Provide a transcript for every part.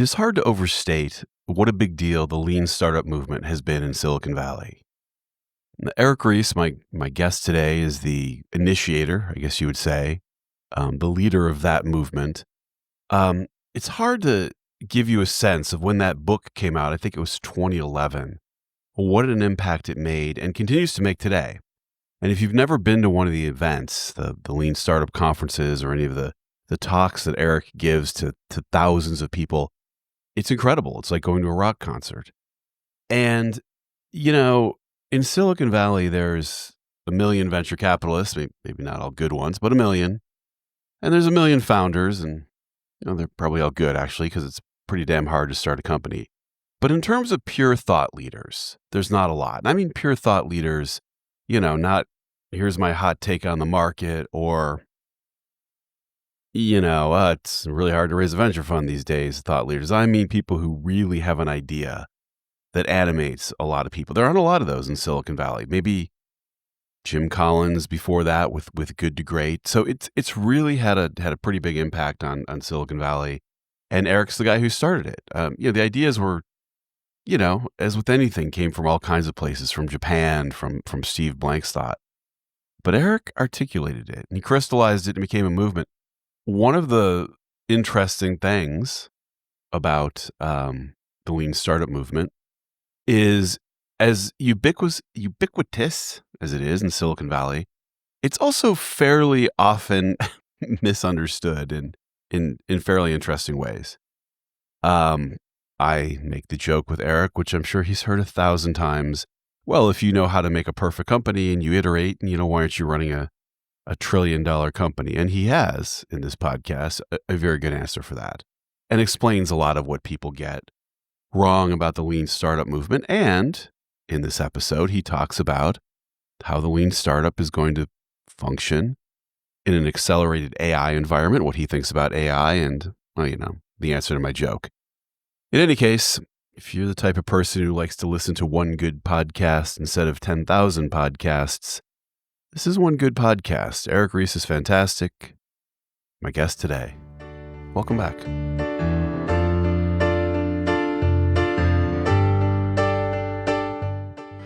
is hard to overstate what a big deal the lean startup movement has been in Silicon Valley. Now, Eric Ries, my guest today, is the initiator, I guess you would say, the leader of that movement. It's hard to give you a sense of when that book came out. I think it was 2011. What an impact it made and continues to make today. And if you've never been to one of the events, the lean startup conferences or any of the talks that Eric gives to thousands of people, it's incredible. It's like going to a rock concert. And, in Silicon Valley, there's a million venture capitalists, maybe not all good ones, but a million. And there's a million founders, and they're probably all good, actually, because it's pretty damn hard to start a company. But in terms of pure thought leaders, there's not a lot. And I mean pure thought leaders, not here's my hot take on the market or, it's really hard to raise a venture fund these days, thought leaders. I mean people who really have an idea that animates a lot of people. There aren't a lot of those in Silicon Valley. Maybe Jim Collins before that with Good to Great. So it's really had a pretty big impact on Silicon Valley. And Eric's the guy who started it. The ideas were, as with anything, came from all kinds of places, from Japan, from Steve Blank's thought. But Eric articulated it and he crystallized it and became a movement. One of the interesting things about the lean startup movement is as ubiquitous as it is in Silicon Valley, it's also fairly often misunderstood in fairly interesting ways. I make the joke with Eric, which I'm sure he's heard 1,000 times. Well, if you know how to make a perfect company and you iterate, and why aren't you running a $1 trillion company? And he has, in this podcast, a very good answer for that and explains a lot of what people get wrong about the lean startup movement. And in this episode, he talks about how the lean startup is going to function in an accelerated AI environment, what he thinks about AI, and, the answer to my joke. In any case, if you're the type of person who likes to listen to one good podcast instead of 10,000 podcasts, this is one good podcast. Eric Ries is fantastic. My guest today. Welcome back.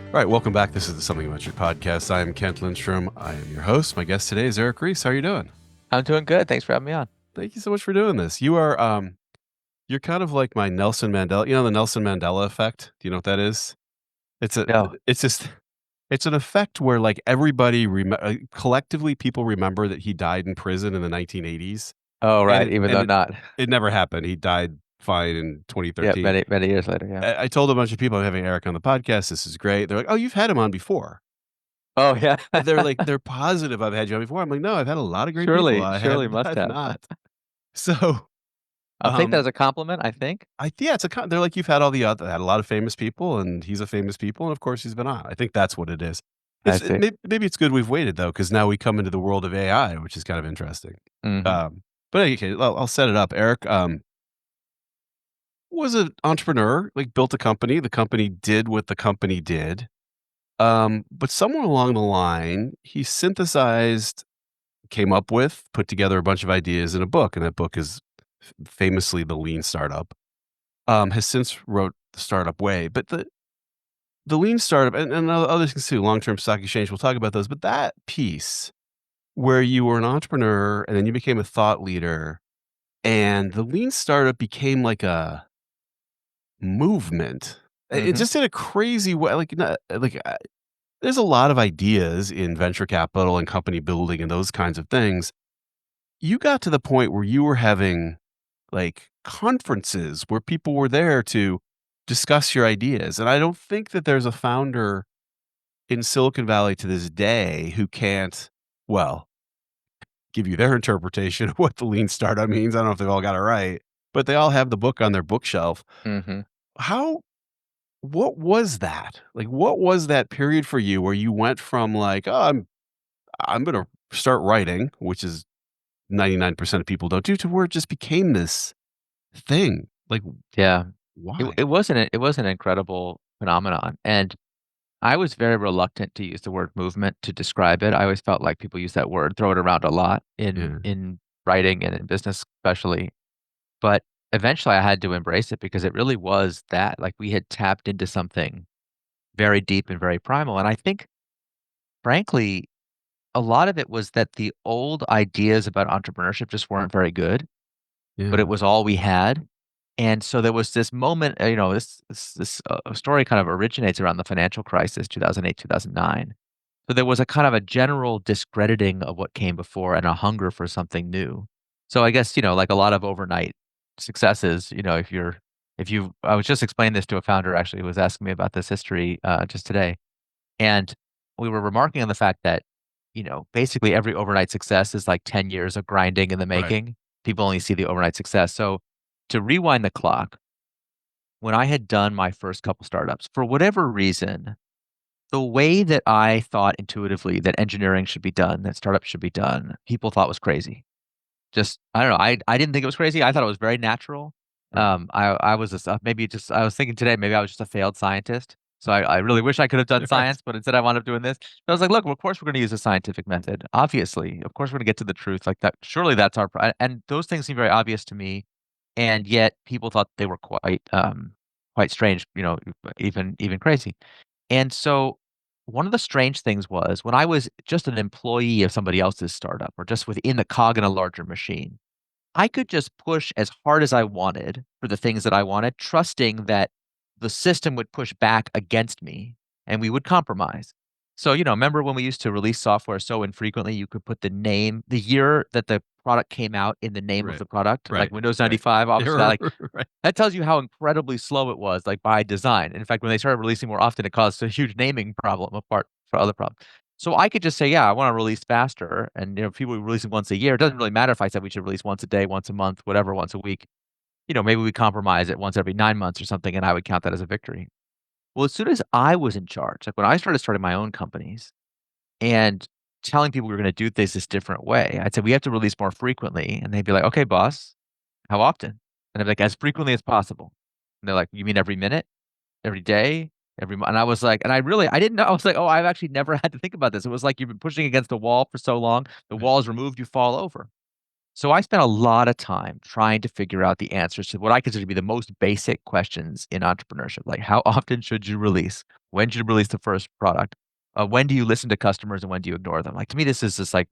All right, welcome back. This is the Something About Your podcast. I am Kent Lindstrom. I am your host. My guest today is Eric Ries. How are you doing? I'm doing good. Thanks for having me on. Thank you so much for doing this. You are, you're kind of like my Nelson Mandela. The Nelson Mandela effect. Do you know what that is? No. It's an effect where like everybody collectively people remember that he died in prison in the 1980s. Oh, right. Even though not. It never happened. He died fine in 2013. Yeah, many years later. Yeah. I told a bunch of people I'm having Eric on the podcast. This is great. They're like, "Oh, you've had him on before." Oh, yeah. They're positive I've had you on before. I'm like, "No, I've had a lot of great people. Surely must have Not." So I'll take that as a compliment. I think. they're like, "You've had had a lot of famous people, and he's a famous people, and of course he's been on." I think that's what it is. I see. Maybe it's good we've waited though, because now we come into the world of AI, which is kind of interesting. Mm-hmm. But okay, I'll set it up. Eric was an entrepreneur, like built a company. The company did what the company did. But somewhere along the line, he synthesized, came up with, put together a bunch of ideas in a book, and that book is famously The Lean Startup. Has since wrote The Startup Way, but the Lean Startup and other things too, long-term stock exchange. We'll talk about those, but that piece where you were an entrepreneur and then you became a thought leader, and the Lean Startup became like a movement. It Mm-hmm. just in a crazy way. There's a lot of ideas in venture capital and company building and those kinds of things. You got to the point where you were having like conferences where people were there to discuss your ideas. And I don't think that there's a founder in Silicon Valley to this day who can't, well, give you their interpretation of what the lean startup means. I don't know if they've all got it right, but they all have the book on their bookshelf. Mm-hmm. What was that? Like, what was that period for you where you went from like, oh, I'm going to start writing, which is 99% of people don't do, to where it just became this thing? Like, Yeah. why? It was an incredible phenomenon, and I was very reluctant to use the word movement to describe it. I always felt like people use that word, throw it around a lot Yeah. in writing and in business especially. But eventually I had to embrace it because it really was that. Like we had tapped into something very deep and very primal. And I think, frankly, a lot of it was that the old ideas about entrepreneurship just weren't very good, but Yeah. it was all we had. And so there was this moment, this story kind of originates around the financial crisis, 2008, 2009. So there was a kind of a general discrediting of what came before and a hunger for something new. So I guess, like a lot of overnight successes, if you I was just explaining this to a founder actually who was asking me about this history just today. And we were remarking on the fact that, basically every overnight success is like 10 years of grinding in the Right. making. People only see the overnight success. So to rewind the clock, when I had done my first couple startups, for whatever reason, the way that I thought intuitively that engineering should be done, that startups should be done, people thought was crazy. Just I don't know, I didn't think it was crazy, I thought it was very natural. Right. I was just maybe just I was thinking today, maybe I was just a failed scientist. So I really wish I could have done Right. science, but instead I wound up doing this. So I was like, "Look, well, of course we're gonna use a scientific method. Obviously, of course we're gonna get to the truth like that. Surely that's our and those things seem very obvious to me, and yet people thought they were quite strange, even crazy. And so one of the strange things was when I was just an employee of somebody else's startup or just within the cog in a larger machine, I could just push as hard as I wanted for the things that I wanted, trusting that the system would push back against me and we would compromise. So, remember when we used to release software so infrequently, you could put the year that the product came out in the name of Right. the product, like Right. Windows Right. 95, obviously, Yeah. Right. that tells you how incredibly slow it was, like by design. In fact, when they started releasing more often, it caused a huge naming problem apart for other problems. So I could just say, yeah, I want to release faster. And people releasing once a year. It doesn't really matter if I said we should release once a day, once a month, whatever, once a week. Maybe we compromise it once every 9 months or something, and I would count that as a victory. Well, as soon as I was in charge, like when I starting my own companies and telling people we were going to do this different way, I'd say we have to release more frequently. And they'd be like, okay, boss, how often? And I'd be like, as frequently as possible. And they're like, you mean every minute? Every day, every month. And I was like, I didn't know. I was like, oh, I've actually never had to think about this. It was like you've been pushing against a wall for so long, the Right. wall is removed, you fall over. So I spent a lot of time trying to figure out the answers to what I consider to be the most basic questions in entrepreneurship. Like, how often should you release? When should you release the first product? When do you listen to customers and when do you ignore them? Like, to me, this is just like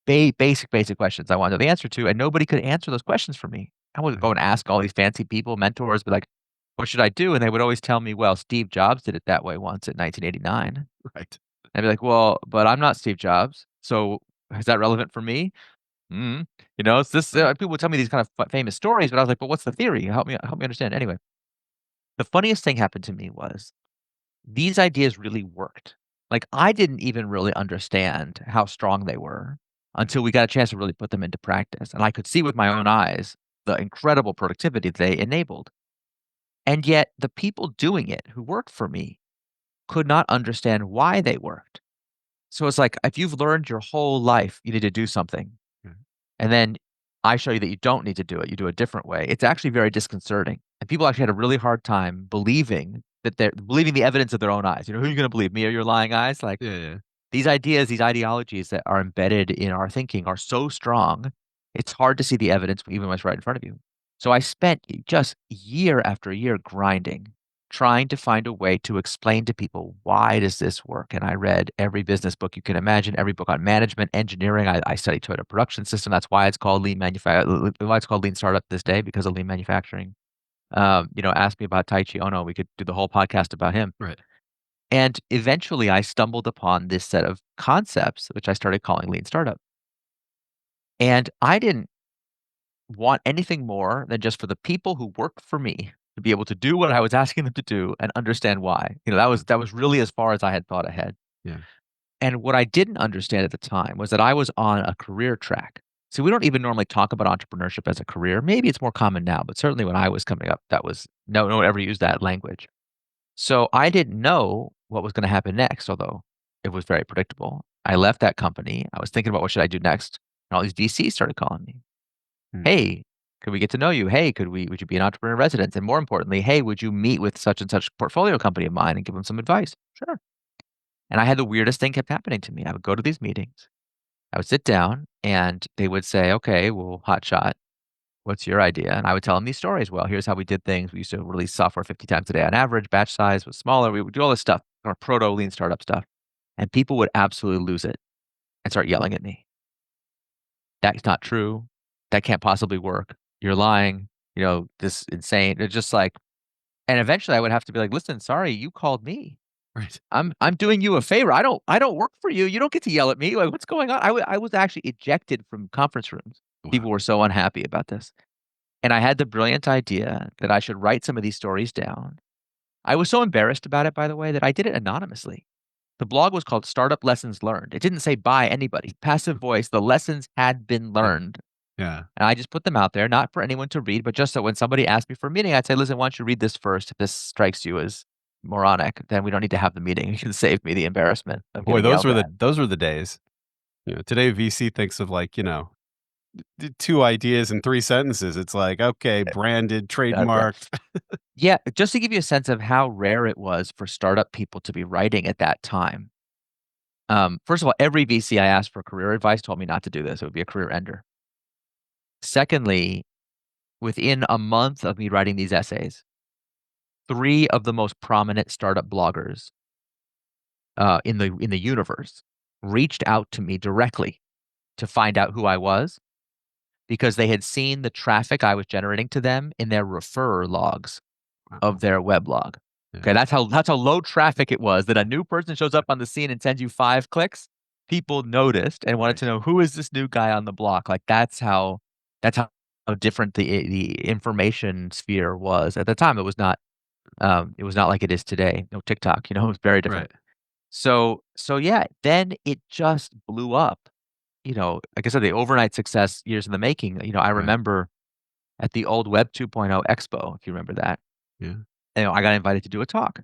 basic questions I want to know the answer to, and nobody could answer those questions for me. I would Right. go and ask all these fancy people, mentors, be like, "What should I do?" And they would always tell me, "Well, Steve Jobs did it that way once in 1989." Right. I'd be like, "Well, but I'm not Steve Jobs, so is that relevant for me?" Mm. It's this. People would tell me these kind of famous stories, but I was like, "But what's the theory? Help me understand." Anyway, the funniest thing happened to me was these ideas really worked. Like, I didn't even really understand how strong they were Right. until we got a chance to really put them into practice, and I could see with my own eyes the incredible productivity they enabled. And yet the people doing it who worked for me could not understand why they worked. So it's like, if you've learned your whole life you need to do something, Right. and then I show you that you don't need to do it, you do it a different way, it's actually very disconcerting. And people actually had a really hard time believing that they're believing the evidence of their own eyes. Who are you gonna believe, me or your lying eyes? Like, Yeah. Yeah. these ideas, these ideologies that are embedded in our thinking are so strong, it's hard to see the evidence even when it's right in front of you. So I spent just year after year grinding, trying to find a way to explain to people why does this work. And I read every business book you can imagine, every book on management, engineering. I studied Toyota Production System. That's why it's called why it's called lean startup this day because of lean manufacturing. Ask me about Tai Chi. Oh no, we could do the whole podcast about him. Right. And eventually I stumbled upon this set of concepts, which I started calling lean startup. And I didn't want anything more than just for the people who worked for me to be able to do what I was asking them to do and understand why. That was really as far as I had thought ahead. Yeah. And what I didn't understand at the time was that I was on a career track. So we don't even normally talk about entrepreneurship as a career. Maybe it's more common now, but certainly when I was coming up, that was no one ever used that language. So I didn't know what was gonna happen next, although it was very predictable. I left that company. I was thinking about what should I do next, and all these VCs started calling me. Mm. "Hey, could we get to know you? Hey, would you be an entrepreneur in residence? And more importantly, hey, would you meet with such and such portfolio company of mine and give them some advice?" Sure. And I had the weirdest thing kept happening to me. I would go to these meetings. I would sit down and they would say, "Okay, well, hot shot. What's your idea? And I would tell them these stories. Well, here's how we did things. We used to release software 50 times a day on average. Batch size was smaller. We would do all this stuff, our proto lean startup stuff. And people would absolutely lose it and start yelling at me. That's not true. That can't possibly work. You're lying. This insane. It's just like, and eventually I would have to be like, listen, sorry, you called me. Right. I'm doing you a favor. I don't work for you. You don't get to yell at me. Like, what's going on? I was actually ejected from conference rooms. Wow. People were so unhappy about this. And I had the brilliant idea that I should write some of these stories down. I was so embarrassed about it, by the way, that I did it anonymously. The blog was called Startup Lessons Learned. It didn't say by anybody. Passive voice. The lessons had been Yeah. learned. Yeah. And I just put them out there, not for anyone to read, but just so when somebody asked me for a meeting, I'd say, listen, why don't you read this first? If this strikes you as moronic, then we don't need to have the meeting. You can save me the embarrassment of Boy, getting yelled at. those were the days. Today VC thinks of like, two ideas in three sentences. It's like, okay, branded, That's right. trademarked. Yeah, just to give you a sense of how rare it was for startup people to be writing at that time. First of all, every VC I asked for career advice told me not to do this. It would be a career ender. Secondly, within a month of me writing these essays, 3 of the most prominent startup bloggers in the universe reached out to me directly to find out who I was because they had seen the traffic I was generating to them in their referrer logs of Wow. their weblog. Yeah. Okay, that's how low traffic it was that a new person shows up on the scene and sends you 5 clicks. People noticed and wanted Right. to know who is this new guy on the block. Like that's how different the information sphere was at the time. It was not like it is today. No TikTok, it was very different. Right. So yeah, then it just blew up. Like I said, the overnight success years in the making. I Right. remember at the old Web 2.0 Expo, if you remember that. Yeah. I got invited to do a talk.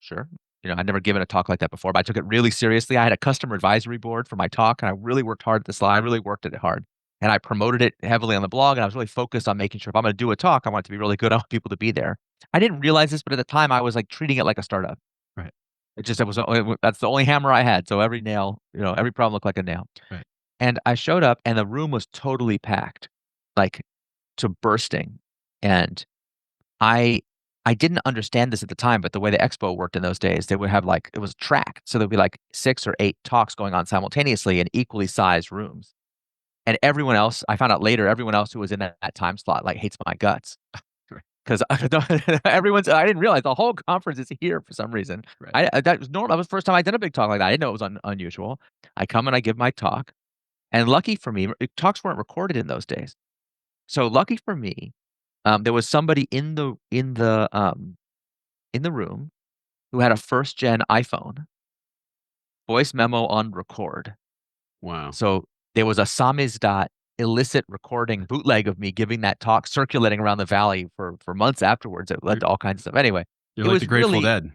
Sure. I'd never given a talk like that before, but I took it really seriously. I had a customer advisory board for my talk, and I really worked hard at the slide. I really worked at it hard. And I promoted it heavily on the blog, and I was really focused on making sure if I'm going to do a talk, I want it to be really good. I want people to be there. I didn't realize this, but at the time, I was like treating it like a startup. Right. That's the only hammer I had. So every nail, every problem looked like a nail. Right. And I showed up, and the room was totally packed, like to bursting. And I I didn't understand this at the time, but the way the expo worked in those days, they would have like it was tracked. So there'd be like 6 or 8 talks going on simultaneously in equally sized rooms. And everyone else, I found out later, everyone else who was in that time slot like hates my guts. Right. Because I didn't realize the whole conference is here for some reason. Right. That was normal. That was the first time I did a big talk like that. I didn't know it was unusual. I come and I give my talk, and lucky for me, talks weren't recorded in those days. So lucky for me, there was somebody in the room who had a first gen iPhone, voice memo on record. Wow. So there was a samizdat illicit recording bootleg of me giving that talk circulating around the valley for months afterwards. It led You're, to all kinds of stuff. Anyway, you're it like the was Grateful really Dead.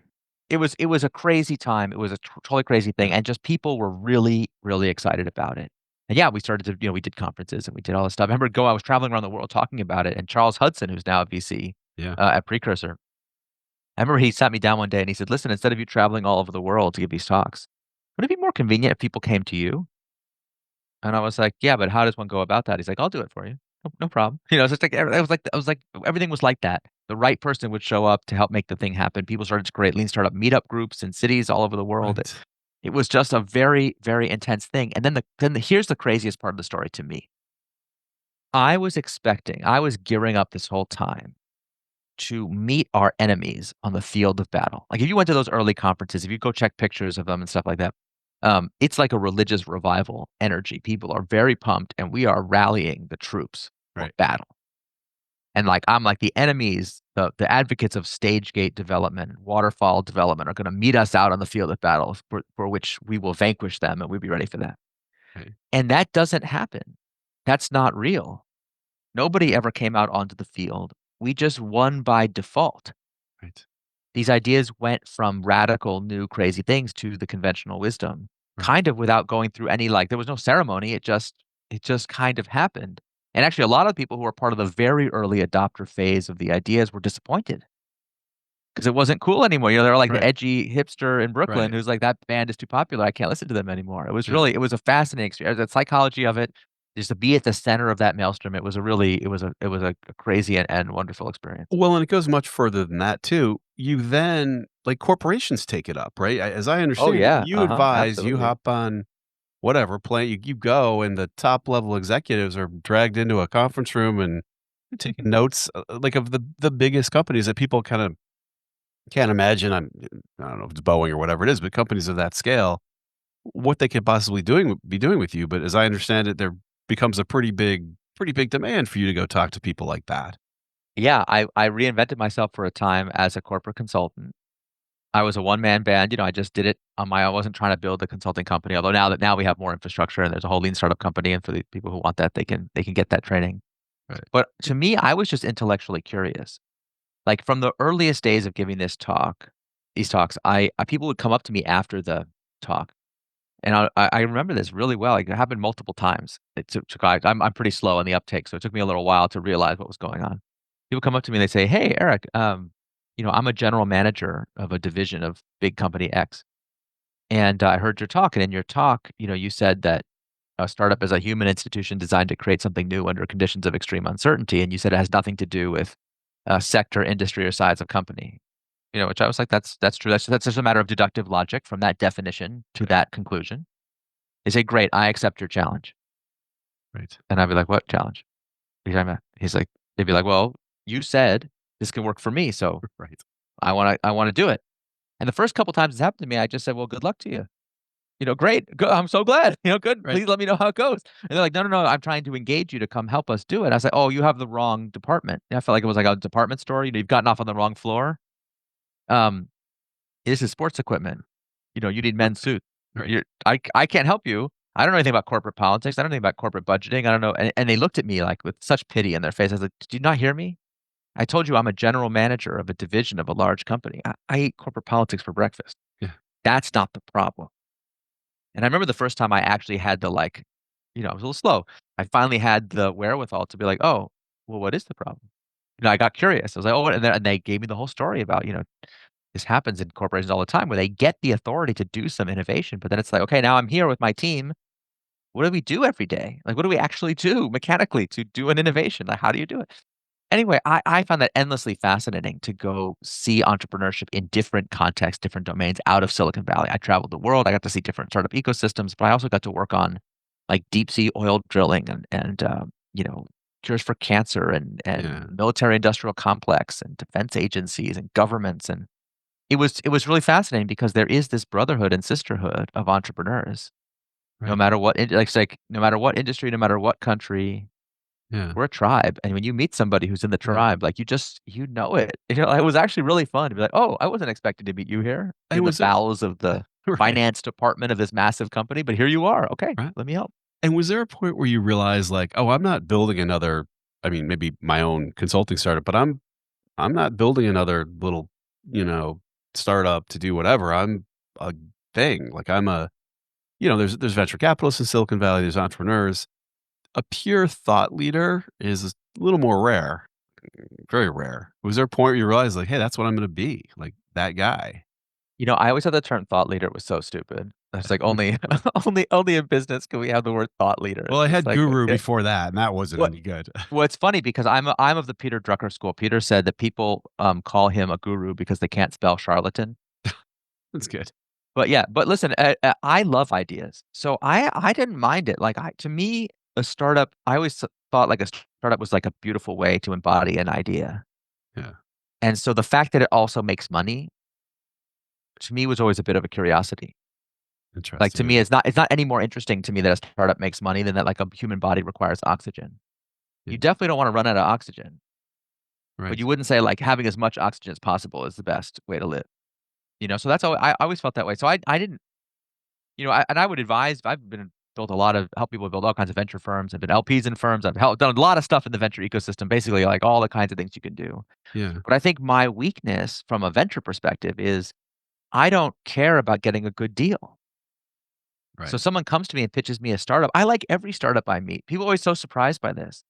it was a crazy time. It was a totally crazy thing, Yeah. and just people were really, really excited about it. And yeah, we started to, we did conferences and we did all this stuff. I remember I was traveling around the world talking about it, and Charles Hudson, who's now a VC Yeah. at Precursor, I remember he sat me down one day and he said, "Listen, instead of you traveling all over the world to give these talks, would it be more convenient if people came to you?" And I was like, "Yeah, but how does one go about that?" He's like, "I'll do it for you. No problem." It's just like I was like everything was like that. The right person would show up to help make the thing happen. People started to create lean startup meetup groups in cities all over the world. Right. It was just a very, very intense thing. And then here's the craziest part of the story to me. I was gearing up this whole time to meet our enemies on the field of battle. Like if you went to those early conferences, if you go check pictures of them and stuff like that, it's like a religious revival energy. People are very pumped, and we are rallying the troops for Right. battle. And like I'm like the enemies, the advocates of stage gate development, waterfall development are going to meet us out on the field of battle for which we will vanquish them, and we'll be ready for that. Right. And that doesn't happen. That's not real. Nobody ever came out onto the field. We just won by default. Right. These ideas went from radical, new, crazy things to the conventional wisdom, Right. kind of without going through any there was no ceremony. It just kind of happened. And actually, a lot of people who were part of the very early adopter phase of the ideas were disappointed because it wasn't cool anymore. They were like the Right. edgy hipster in Brooklyn Right. who's like, that band is too popular. I can't listen to them anymore. Yeah. It was a fascinating experience. The psychology of it, just to be at the center of that maelstrom, it was a crazy and wonderful experience. Well, and it goes much further than that too. You then like corporations take it up, right? As I Oh, understand it, yeah, you advise, you absolutely. hop on whatever plane, you go, and the top level executives are dragged into a conference room and taking notes, like of the biggest companies that people kind of can't imagine. I don't know if it's Boeing or whatever it is, but companies of that scale, what they could possibly be doing with you. But as I understand it, there becomes a pretty big demand for you to go talk to people like that. Yeah, I reinvented myself for a time as a corporate consultant. I was a one-man band, I just did it on my own. I wasn't trying to build a consulting company, although now we have more infrastructure and there's a whole lean startup company, and for the people who want that, they can get that training. Right. But to me, I was just intellectually curious. Like, from the earliest days of giving these talks, people would come up to me after the talk, and I remember this really well. Like, it happened multiple times. I'm pretty slow on the uptake, so it took me a little while to realize what was going on. People come up to me and they say, "Hey, Eric, I'm a general manager of a division of big company X, and I heard your talk. And in your talk, you said that a startup is a human institution designed to create something new under conditions of extreme uncertainty. And you said it has nothing to do with sector, industry, or size of company." Which I was like, that's true. That's just a matter of deductive logic from that definition to Right. that conclusion. They say, "Great, I accept your challenge." Right. And I'd be like, "What challenge? What are you talking about?" They'd be like, "Well, you said this can work for me, so Right. I wanna do it." And the first couple times it's happened to me, I just said, "Well, good luck to you." "Great, good, I'm so glad, good, Right. please let me know how it goes." And they're like, "No, no, no, I'm trying to engage you to come help us do it." I was like, "Oh, you have the wrong department." And I felt like it was like a department store, you've gotten off on the wrong floor. Um, this is sports equipment. You need men's suits. Right. I can't help you. I don't know anything about corporate politics. I don't know anything about corporate budgeting. I don't know. And they looked at me like with such pity in their face. I was like, "Did you not hear me? I told you I'm a general manager of a division of a large company. I eat corporate politics for breakfast. Yeah. That's not the problem." And I remember the first time I actually had to I was a little slow. I finally had the wherewithal to be like, "Oh, well, what is the problem?" I got curious. I was like, "Oh," and they gave me the whole story about, this happens in corporations all the time where they get the authority to do some innovation, but then it's like, "Okay, now I'm here with my team. What do we do every day? Like, what do we actually do mechanically to do an innovation? Like, how do you do it?" Anyway, I found that endlessly fascinating to go see entrepreneurship in different contexts, different domains out of Silicon Valley. I traveled the world. I got to see different startup ecosystems, but I also got to work on like deep sea oil drilling and cures for cancer and Yeah. military industrial complex and defense agencies and governments. And it was really fascinating because there is this brotherhood and sisterhood of entrepreneurs. No Right. matter what, no matter what industry, no matter what country, Yeah. we're a tribe, and when you meet somebody who's in the Yeah. tribe, like, you know it. It was actually really fun to be like, "Oh, I wasn't expecting to meet you here And in the was there bowels of the right. finance department of this massive company, but here you are. Okay, Right. let me help." And was there a point where you realized like, "Oh, I'm not building another," I mean, maybe my own consulting startup, but I'm not building another little, you know, startup to do whatever. I'm a thing. Like I'm a, there's venture capitalists in Silicon Valley, there's entrepreneurs. A pure thought leader is a little more rare, very rare. Was there a point where you realized like, "Hey, that's what I'm going to be, like that guy." I always thought the term thought leader was so stupid. It's like only only in business can we have the word thought leader. Well, I It's had like, guru okay. before that, and that wasn't What any good. what's funny because I'm of the Peter Drucker school. Peter said that people, call him a guru because they can't spell charlatan. That's good. But yeah, but listen, I love ideas, so I didn't mind it. Like, to me, a startup, I always thought like a startup was like a beautiful way to embody an idea, Yeah, and so the fact that it also makes money to me was always a bit of a curiosity. Like, to interesting. me, it's not any more interesting to me that a startup makes money than that like a human body requires oxygen. Yeah, You definitely don't want to run out of oxygen, but right. you wouldn't say like having as much oxygen as possible is the best way to live. So that's how I always felt that way. So I didn't. And I would advise I've been built a lot of help people build all kinds of venture firms. I've been LPs in firms. I've done a lot of stuff in the venture ecosystem, basically like all the kinds of things you can do. Yeah, But I think my weakness from a venture perspective is I don't care about getting a good deal. So right. someone comes to me and pitches me a startup. I like every startup I meet. People are always so surprised by this.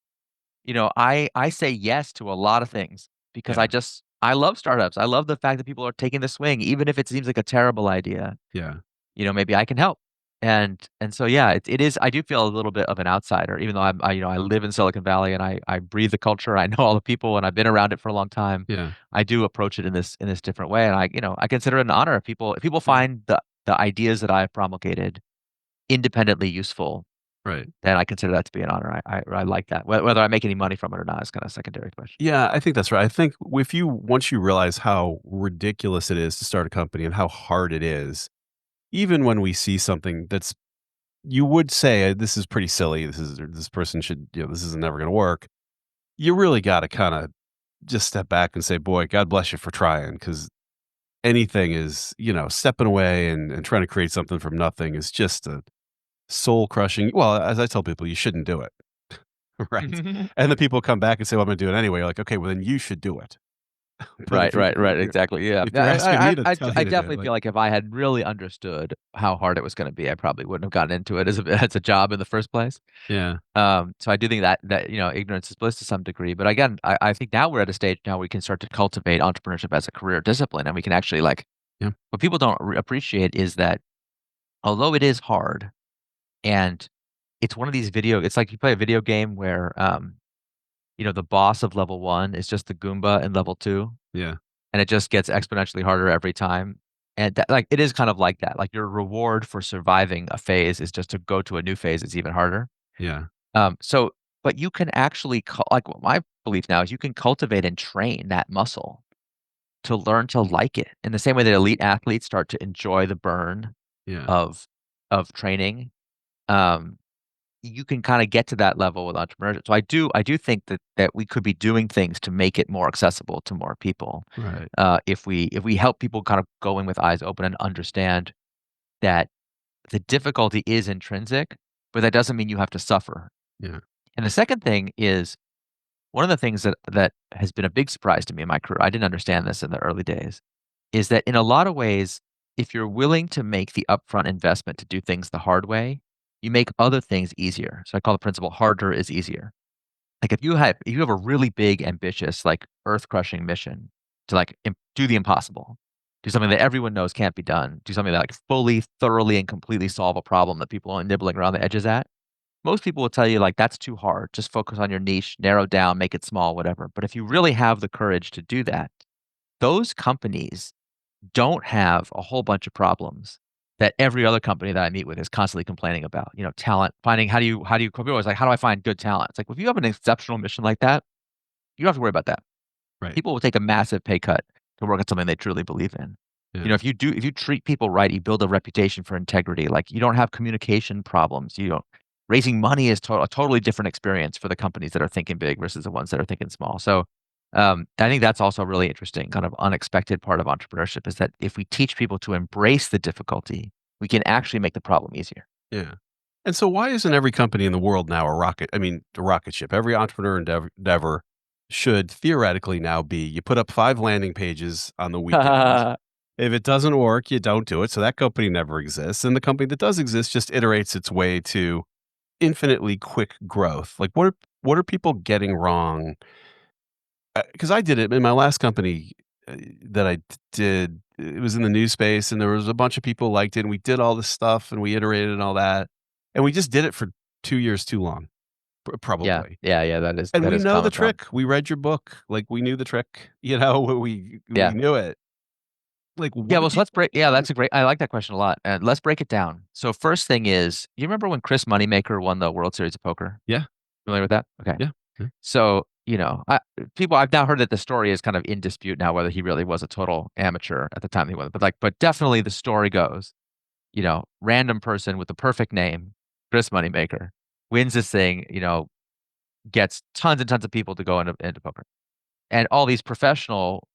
I say yes to a lot of things because Yeah, I love startups. I love the fact that people are taking the swing, even if it seems like a terrible idea. yeah. Maybe I can help. And so, yeah, it is I do feel a little bit of an outsider, even though I live in Silicon Valley and I breathe the culture, I know all the people, and I've been around it for a long time. Yeah. I do approach it in this different way, and I consider it an honor if people Yeah. find the ideas that I've promulgated independently useful, Right. then I consider that to be an honor. I like that. Whether I make any money from it or not is kind of a secondary question. Yeah, I think that's right. I think if you once you realize how ridiculous it is to start a company and how hard it is, even when we see something that's you would say this is pretty silly, this person should, this is never going to work. You really got to kind of just step back and say, boy, God bless you for trying, because anything is, stepping away and trying to create something from nothing is just a soul crushing. Well, as I tell people, you shouldn't do it. Right. And the people come back and say, well, I'm going to do it anyway. You're like, okay, well, then you should do it. But Right, right, right, exactly, yeah. if you're asking me to tell I you to do it, definitely like, feel like if I had really understood how hard it was gonna be, I probably wouldn't have gotten into it as a as a job in the first place. yeah, So I do think that, ignorance is bliss to some degree, but again, I think now we're at a stage now we can start to cultivate entrepreneurship as a career discipline, and we can actually, like yeah, what people don't appreciate is that although it is hard, and it's one of these video it's like you play a video game where, the boss of level 1 is just the Goomba in level 2, yeah, and it just gets exponentially harder every time. And that like, it is kind of like that. Like, your reward for surviving a phase is just to go to a new phase that's even harder. yeah, So but you can actually what my belief now is you can cultivate and train that muscle to learn to like it in the same way that elite athletes start to enjoy the burn yeah, of training. Um, you can kinda get to that level with entrepreneurship. So I do think that we could be doing things to make it more accessible to more people, right, if we help people kind of go in with eyes open and understand that the difficulty is intrinsic, but that doesn't mean you have to suffer. yeah, And the second thing is one of the things that has been a big surprise to me in my career, I didn't understand this in the early days, is that in a lot of ways, if you're willing to make the upfront investment to do things the hard way, you make other things easier. So I call the principle harder is easier. Like, if you have a really big, ambitious, like, earth-crushing mission to, like, do the impossible, do something that everyone knows can't be done, do something that, like, fully, thoroughly, and completely solve a problem that people are nibbling around the edges at, most people will tell you, like, "That's too hard. Just focus on your niche, narrow down, make it small, whatever." But if you really have the courage to do that, those companies don't have a whole bunch of problems that every other company that I meet with is constantly complaining about. Talent, finding how do you people are always like, "How do I find good talent?" It's like, well, if you have an exceptional mission like that, you don't have to worry about that. right, People will take a massive pay cut to work on something they truly believe in. yeah, If you treat people right, you build a reputation for integrity. Like, you don't have communication problems. You don't raising money is a totally different experience for the companies that are thinking big versus the ones that are thinking small. So, I think that's also a really interesting, kind of unexpected part of entrepreneurship is that if we teach people to embrace the difficulty, we can actually make the problem easier. yeah. And so why isn't every company in the world now a rocket ship? Every entrepreneur endeavor should theoretically now be you put up 5 landing pages on the weekend. If it doesn't work, you don't do it, so that company never exists, and the company that does exist just iterates its way to infinitely quick growth. Like, what are people getting wrong? Because I did it in my last company, that I did. It was in the news space, and there was a bunch of people liked it, and we did all this stuff, and we iterated and all that, and we just did it for 2 years too long, Yeah, probably. yeah, yeah. And That we is a know the common problem. trick. We read your book. Like, we knew the trick, we Yeah. knew it. Like, what Yeah, do well, so let's people break yeah, do? that's a great I like that question a lot, and let's break it down. So first thing is, you remember when Chris Moneymaker won the World Series of Poker? Yeah, Familiar with that? Okay. yeah, yeah, So, I've now heard that the story is kind of in dispute now whether he really was a total amateur at the time he won it, but definitely the story goes, random person with the perfect name, Chris Moneymaker, wins this thing, gets tons and tons of people to go into poker. And all these professional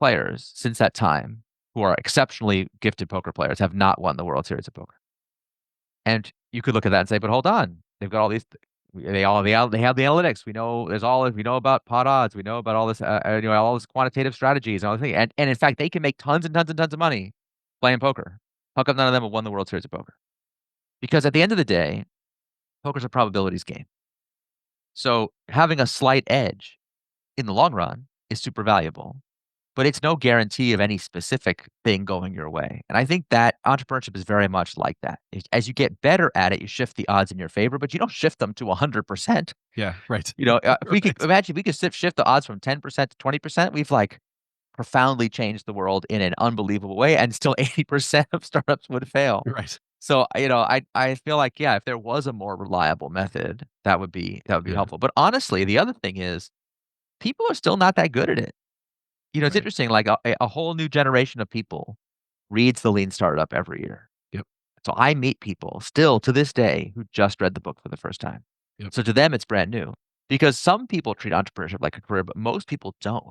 players since that time, who are exceptionally gifted poker players, have not won the World Series of Poker. And you could look at that and say, "But hold on, they've got all these they have the analytics. We know about pot odds. We know about all this, all this quantitative strategies and all this thing. And in fact, they can make tons and tons and tons of money playing poker. How come none of them have won the World Series of Poker? Because at the end of the day, poker's a probabilities game. So having a slight edge in the long run is super valuable. but it's no guarantee of any specific thing going your way. And I think that entrepreneurship is very much like that. As you get better at it, you shift the odds in your favor, but you don't shift them to 100%. Yeah, right. If we could Right. imagine we could shift the odds from 10% to 20%, we've like profoundly changed the world in an unbelievable way, and still 80% of startups would fail. Right. So, I feel like, yeah, if there was a more reliable method, that would be Yeah, helpful. But honestly, the other thing is people are still not that good at it. It's right. interesting, like a whole new generation of people reads The Lean Startup every year. Yep, So I meet people still to this day who just read the book for the first time. yep. So to them, it's brand new because some people treat entrepreneurship like a career, but most people don't.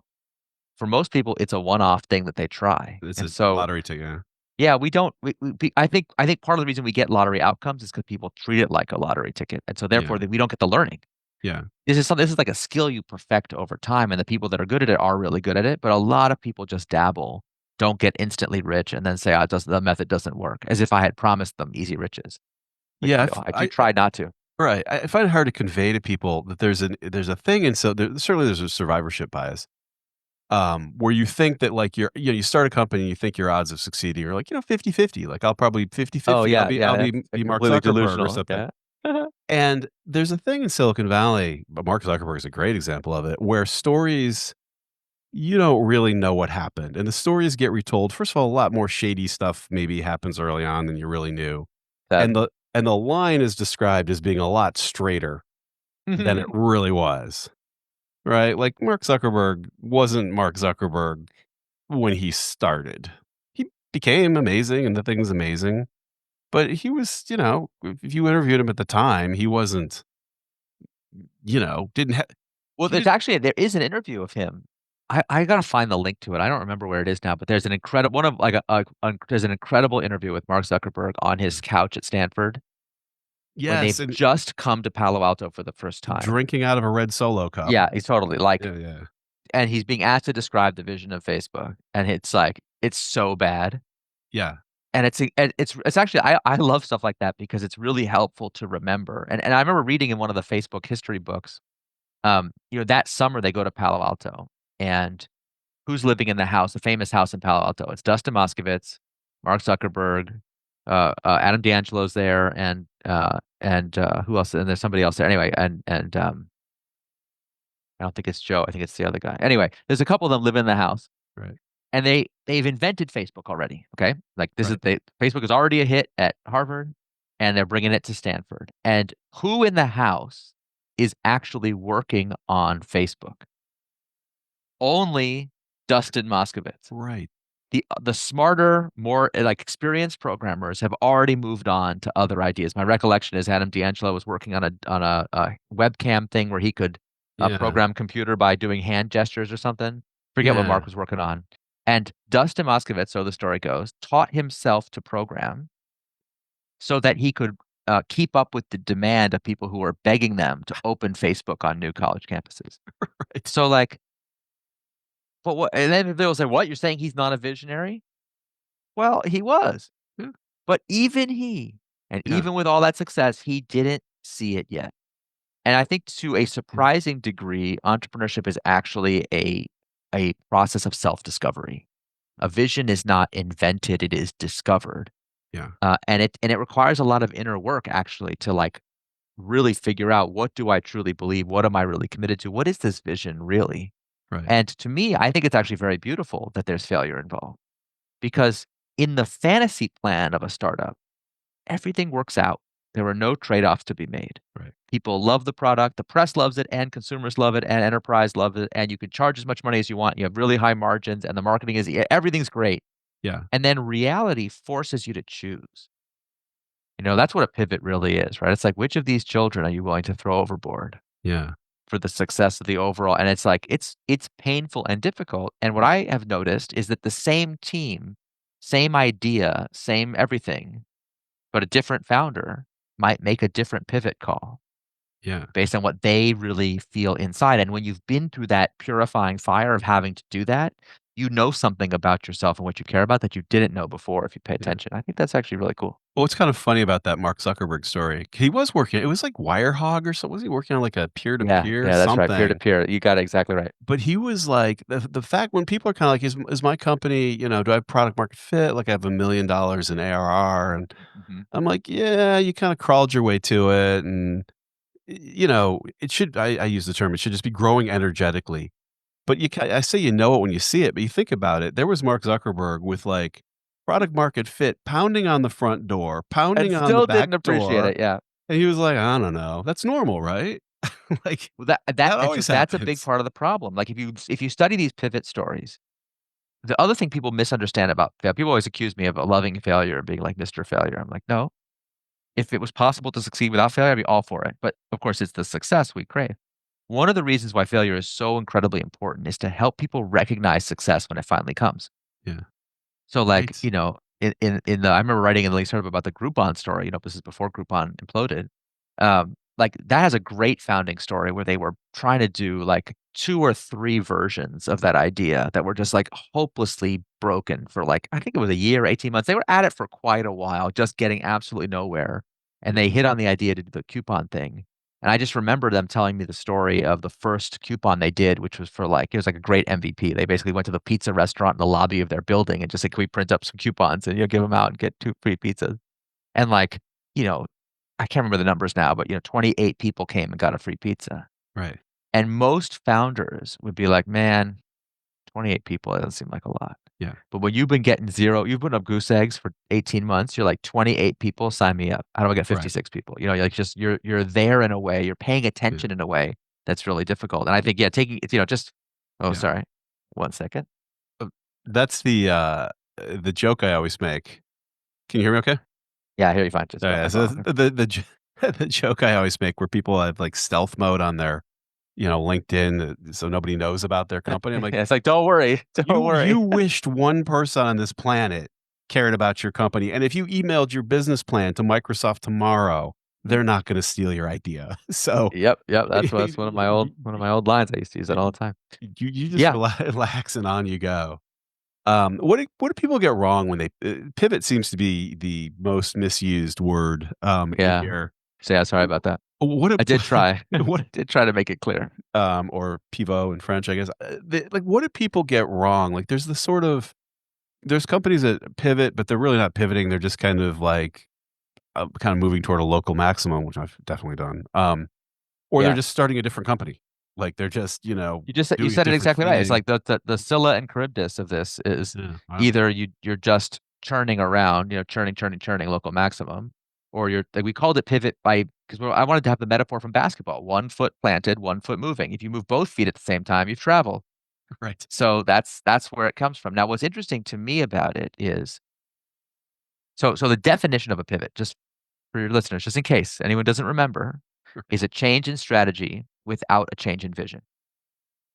For most people, it's a one-off thing that they try. It's And a so, lottery ticket, yeah. yeah, we don't. I think part of the reason we get lottery outcomes is because people treat it like a lottery ticket, and so Yeah, therefore we don't get the learning. yeah. This is like a skill you perfect over time, and the people that are good at it are really good at it. But a lot of people just dabble, don't get instantly rich, and then say, "Oh, the method doesn't work," as if I had promised them easy riches. Like, Yeah, I do try not to. right. I find it hard to convey to people that there's a thing, and so certainly there's a survivorship bias, where you think that like you start a company and you think your odds of succeeding are like 50-50. Like I'll probably fifty Oh, fifty. I'll yeah, be yeah, I'll that's be be Mark completely Zuckerberg or delusional, something. yeah. And there's a thing in Silicon Valley, but Mark Zuckerberg is a great example of it, where stories you don't really know what happened, and the stories get retold. First of all, a lot more shady stuff maybe happens early on than you really knew, Sad. and the line is described as being a lot straighter than it really was, right? Like, Mark Zuckerberg wasn't Mark Zuckerberg when he started. He became amazing, and the thing's amazing, but he was, if you interviewed him at the time, he wasn't, didn't have Well, he there's was actually there is an interview of him. I gotta find the link to it. I don't remember where it is now, but there's an incredible one of like there's an incredible interview with Mark Zuckerberg on his couch at Stanford when Yes, they've and just come to Palo Alto for the first time. drinking out of a red Solo cup. Yeah, he's totally like, Yeah, yeah. and he's being asked to describe the vision of Facebook, and it's like it's so bad. Yeah. And it's actually I love stuff like that because it's really helpful to remember. And I remember reading in one of the Facebook history books, that summer they go to Palo Alto, and who's living in the house, the famous house in Palo Alto? It's Dustin Moskovitz, Mark Zuckerberg, Adam D'Angelo's there, and who else? And there's somebody else there. Anyway, and I don't think it's Joe. I think it's the other guy. Anyway, there's a couple of them live in the house, Right, and they've invented Facebook already. Okay, like this is right. Facebook is already a hit at Harvard, and they're bringing it to Stanford. And who in the house is actually working on Facebook? Only Dustin Moskovitz. Right. The smarter, more like experienced programmers have already moved on to other ideas. My recollection is Adam D'Angelo was working on a webcam thing where he could Yeah, program computer by doing hand gestures or something. Forget what yeah. Mark was working on. And Dustin Moskovitz, so the story goes, taught himself to program so that he could keep up with the demand of people who were begging them to open Facebook on new college campuses. Right. So like, but what? And then they'll say, "What? You're saying he's not a visionary?" Well, he was. Yeah, But even he, and yeah, even with all that success, he didn't see it yet. And I think to a yeah, surprising degree, entrepreneurship is actually a process of self-discovery. A vision is not invented, it is discovered. yeah. And it requires a lot of inner work actually to like really figure out what do I truly believe? What am I really committed to? What is this vision really? Right. And to me, I think it's actually very beautiful that there's failure involved because in the fantasy plan of a startup, everything works out. There are no trade-offs to be made. Right. People love the product, the press loves it, and consumers love it, and enterprise loves it, and you can charge as much money as you want. You have really high margins, and the marketing is everything's great. Yeah, And then reality forces you to choose. That's what a pivot really is, right? It's like, which of these children are you willing to throw overboard yeah, for the success of the overall? And it's like, it's painful and difficult. And what I have noticed is that the same team, same idea, same everything, but a different founder might make a different pivot call yeah. based on what they really feel inside. And when you've been through that purifying fire of having to do that, you know something about yourself and what you care about that you didn't know before if you pay Yeah. attention. I think that's actually really cool. Well, what's kind of funny about that Mark Zuckerberg story, he was working it was like Wirehog or something. Was he working on like a Yeah, peer-to-peer yeah, that's right. Peer to something? peer. You got it exactly right. But he was like the fact when people are kinda like, "Is my company, do I have product market fit? Like, I have $1,000,000 in ARR," and Mhm. I'm like, "Yeah, you kinda crawled your way to it, and, it should" I use the term, it should just be growing energetically. But I say you know it when you see it, but you think about it, there was Mark Zuckerberg with, like, product market fit pounding on the front door, And pounding on the still back didn't appreciate door, it, yeah. and he was like, "I don't know. That's normal, right?" Like, Well, that that and so always that's a big happens. part of the problem. Like, if you study these pivot stories, the other thing people misunderstand about people always accuse me of loving failure and being like Mr. Failure. I'm like, "No. If it was possible to succeed without failure, I'd be all for it." But, of course, it's the success we crave. One of the reasons why failure is so incredibly important is to help people recognize success when it finally comes. Yeah. So, like, Right. in the I remember writing in the sort of about the Groupon story, this is before Groupon imploded. Like, that has a great founding story where they were trying to do, like, 2 or 3 versions of that idea that were just, like, hopelessly broken for, like, I think it was a year, 18 months. They were at it for quite a while, just getting absolutely nowhere, and Yeah. they hit on the idea to do the coupon thing. And I just remember them telling me the story of the first coupon they did, which was for, like, it was like a great MVP. They basically went to the pizza restaurant in the lobby of their building and just said, "Can we print up some coupons and, give them out and get 2 free pizzas?" And, like, you know, I can't remember the numbers now, but, 28 people came and got a free pizza. Right. And most founders would be like, "Man, 28 people, that doesn't seem like a lot." Yeah. But when you've been getting 0 you've put up goose eggs for 18 months, you're like, "28 people, sign me up. How do I get Right. 56 people?" You're like, just you're there in a way, you're paying Yeah. attention in a way that's really difficult. And I think, yeah, taking it's, just oh, Yeah. sorry. 1 second. Uh, that's the joke I always make. Can you hear me okay? Yeah, I hear you fine. Just Oh, drop yeah, my so phone off. the j the joke I always make where people have, like, stealth mode on their, LinkedIn, so nobody knows about their company. I'm like, Yeah, it's like, "Don't worry, don't You worry." wished one person on this planet cared about your company, and if you emailed your business plan to Microsoft tomorrow, they're not gonna steal your idea. So, Yep, yep, that's one of my old you lines. I used to use that all the time. you just Yeah, relax and on you go. What do people get wrong when they pivot seems to be the most misused word, in yeah. here. So, yeah, sorry about that. What a I did try. what I did try to make it clear. or pivot in French, I guess. Like, what do people get wrong? Like, there's this sort of there's companies that pivot, but they're really not pivoting. They're just kind of like, kind of moving toward a local maximum, which I've definitely done. Or they're Yeah. just starting a different company. Like, they're just, You doing a said it different exactly right. It's thing. like the Scylla and Charybdis of this is Yeah, wow. either you're just churning around, churning, churning, churning, local maximum, or you're like we called it pivot by because I wanted to have the metaphor from basketball: 1 foot planted, 1 foot moving. If you move both feet at the same time, you travel. Right. So that's where it comes from. Now, what's interesting to me about it is so the definition of a pivot, just for your listeners, just in case anyone doesn't remember, is a change in strategy without a change in vision.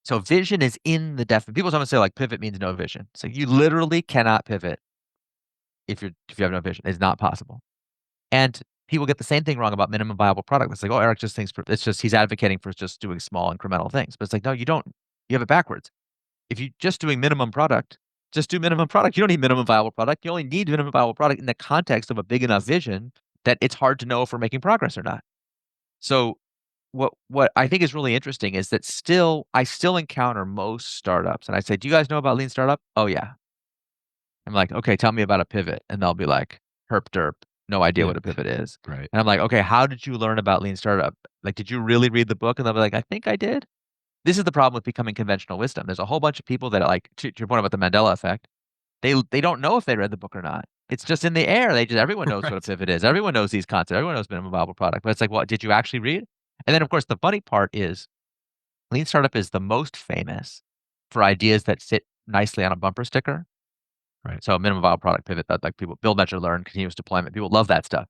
So vision is in the people sometimes say like pivot means no vision. So you literally cannot pivot if you have no vision. It's not possible. And people get the same thing wrong about minimum viable product. It's like, oh, Eric just thinks it's just he's advocating for just doing small incremental things. But it's like, no, you don't. You have it backwards. If you're just doing minimum product, just do minimum product. You don't need minimum viable product. You only need minimum viable product in the context of a big enough vision that it's hard to know if we're making progress or not. So what I think is really interesting is that I still encounter most startups, and I say, "Do you guys know about lean startup?" "Oh, yeah." I'm like, "Okay, tell me about a pivot." And they'll be like, "Herp derp, no idea Yeah. what a pivot is." Right. And I'm like, "Okay, how did you learn about lean startup? Like, did you really read the book?" And they'll be like, "I think I did." This is the problem with becoming conventional wisdom. There's a whole bunch of people that like to your point about the Mandela effect, they don't know if they read the book or not. It's just in the air. Everyone knows what a Right. pivot is. Everyone knows these concepts. Everyone knows minimum viable product. But it's like, "What, did you actually read?" And then, of course, the funny part is Lean Startup is the most famous for ideas that sit nicely on a bumper sticker. Right. So minimum viable product pivot that like people build, measure, learn, continuous deployment. People love that stuff.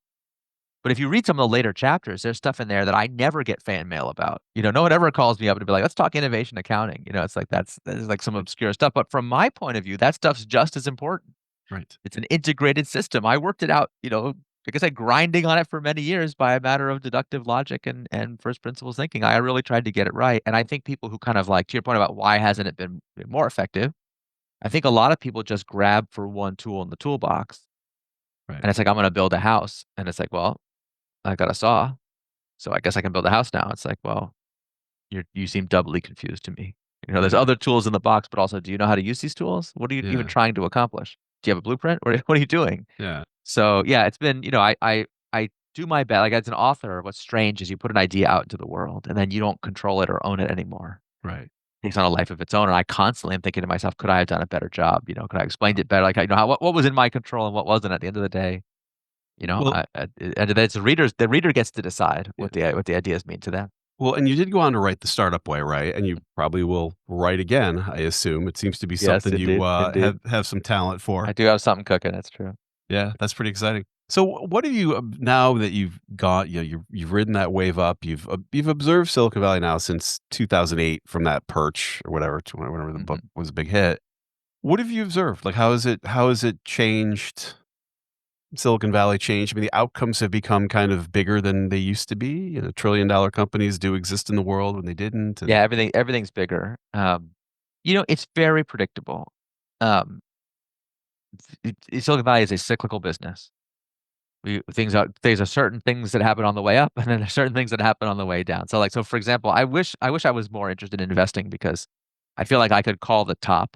But if you read some of the later chapters, there's stuff in there that I never get fan mail about. No one ever calls me up to be like, let's talk innovation accounting. It's like that's like some Right. obscure stuff. But from my point of view, that stuff's just as important. Right. It's an integrated system. I worked it out, like I said, grinding on it for many years by a matter of deductive logic and first principles thinking. I really tried to get it right. And I think people who kind of like, to your point about why hasn't it been more effective, I think a lot of people just grab for one tool in the toolbox, Right. and it's like, I'm gonna build a house, and it's like, well, I got a saw, so I guess I can build a house now. It's like, well, you seem doubly confused to me. There's Right. other tools in the box, but also, do you know how to use these tools? What are you even Yeah. trying to accomplish? Do you have a blueprint? What are you doing? Yeah. So yeah, it's been, I do my best. Like as an author, what's strange is you put an idea out into the world and then you don't control it or own it anymore. Right. It takes on a life of its own. And I constantly am thinking to myself, could I have done a better job? Could I have explained it better? Like, what was in my control and what wasn't at the end of the day? Well, And it's the reader gets to decide yeah. what the ideas mean to them. Well, and you did go on to write The Startup Way, right? And you probably will write again, I assume. It seems to be Yes, something you, indeed, indeed. have some talent for. I do have something cooking. That's true. Yeah, that's pretty exciting. So, what have you, now that you've got, you've ridden that wave up, you've observed Silicon Valley now since 2008 from that perch or whatever, to whenever the book Mhm. was a big hit. What have you observed? Like, how has it changed? Silicon Valley changed? I mean, the outcomes have become kind of bigger than they used to be. $1 trillion companies do exist in the world when they didn't, Yeah, and everything's bigger. It's very predictable. Um, Silicon Valley is a cyclical business. There's a certain things that happen on the way up, and then there's certain things that happen on the way down. So for example, I wish I was more interested in investing because I feel like I could call the top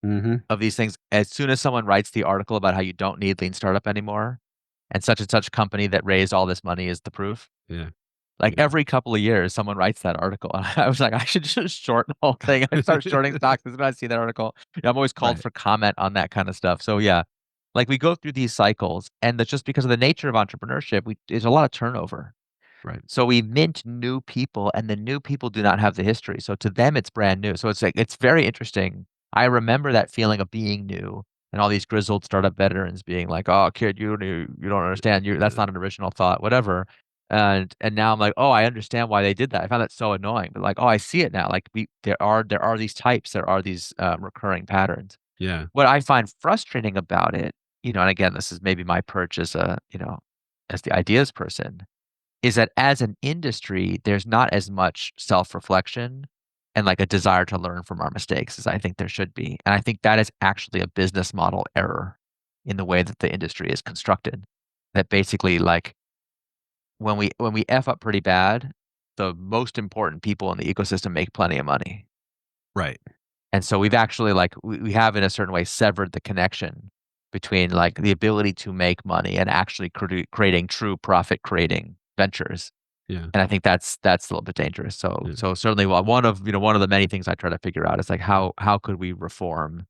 Mhm. of these things as soon as someone writes the article about how you don't need lean startup anymore, and such company that raised all this money is the proof. Yeah, Like yeah. every couple of years, someone writes that article, and I was like, I should just short the whole thing. I start shorting stocks as soon as I see that article. I'm always called Right, for comment on that kind of stuff. So yeah, like we go through these cycles, and that's just because of the nature of entrepreneurship. There's a lot of turnover. right. So we mint new people, and the new people do not have the history. So to them, it's brand new. So it's like it's very interesting. I remember that feeling of being new, and all these grizzled startup veterans being like, "Oh, kid, you don't understand. That's Yeah, not an original thought, whatever." And now I'm like, "Oh, I understand why they did that." I found that so annoying, but like, "Oh, I see it now." Like there are these types, there are these recurring patterns. yeah, What I find frustrating about it, and again, this is maybe my perch as as the ideas person, is that as an industry, there's not as much self-reflection and, like, a desire to learn from our mistakes as I think there should be, and I think that is actually a business model error in the way that the industry is constructed. That basically, like, when we F up pretty bad, the most important people in the ecosystem make plenty of money, right. and so we've actually, like, we have in a certain way severed the connection between, like, the ability to make money and actually creating true profit creating ventures. Yeah, And I think that's a little bit dangerous. So yeah, so certainly one of the many things I try to figure out is like how could we reform?